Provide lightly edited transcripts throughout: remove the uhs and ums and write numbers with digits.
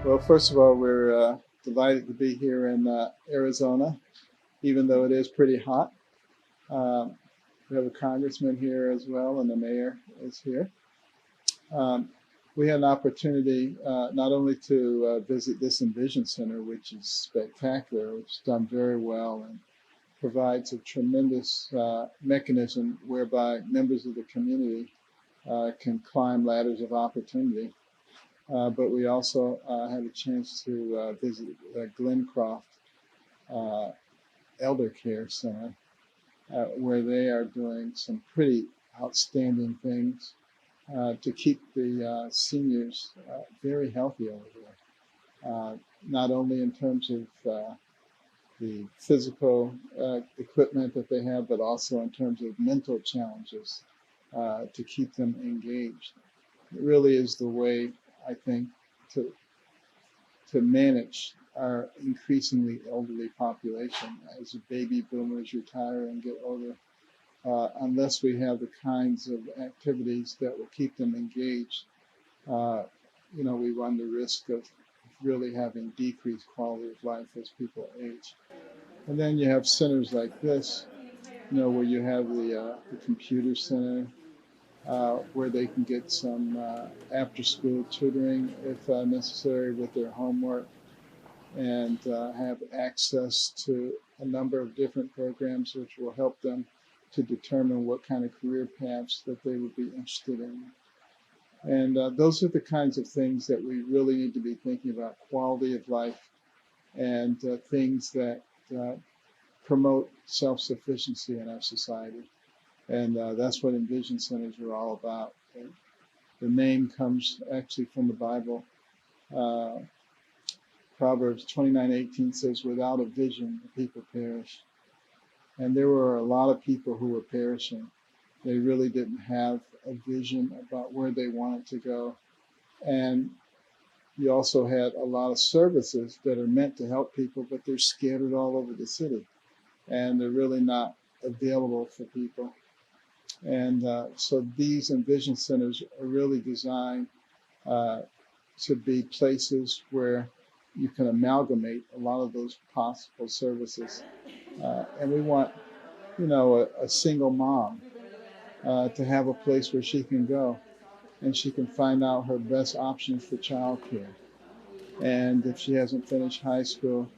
Well, first of all, we're delighted to be here in Arizona, even though it is pretty hot. Um, we have a congressman here as well, and the mayor is here. Um, we had an opportunity not only to visit this EnVision Center, which is spectacular, which is done very well and provides a tremendous mechanism whereby members of the community can climb ladders of opportunity. But we also had a chance to visit Glencroft Elder Care Center, where they are doing some pretty outstanding things to keep the seniors very healthy over there. Not only in terms of the physical equipment that they have, but also in terms of mental challenges to keep them engaged. It really is the way, I think, to manage our increasingly elderly population as the baby boomers retire and get older. Unless we have the kinds of activities that will keep them engaged, we run the risk of really having decreased quality of life as people age. And then you have centers like this, where you have the computer center, where they can get some after-school tutoring if necessary with their homework, and have access to a number of different programs which will help them to determine what kind of career paths that they would be interested in. And those are the kinds of things that we really need to be thinking about: quality of life and things that promote self-sufficiency in our society. And that's what EnVision Centers are all about. And the name comes actually from the Bible. Proverbs 29:18 says, "Without a vision, the people perish." And there were a lot of people who were perishing. They really didn't have a vision about where they wanted to go. And you also had a lot of services that are meant to help people, but they're scattered all over the city. And they're really not available for people. And so these EnVision Centers are really designed to be places where you can amalgamate a lot of those possible services. And we want, a single mom to have a place where she can go and she can find out her best options for childcare. And if she hasn't finished high school,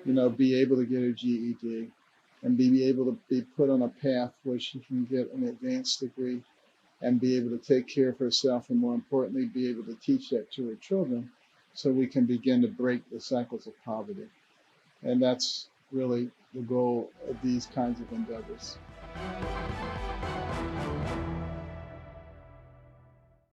be able to get her GED and be able to be put on a path where she can get an advanced degree and be able to take care of herself, and more importantly, be able to teach that to her children so we can begin to break the cycles of poverty. And that's really the goal of these kinds of endeavors.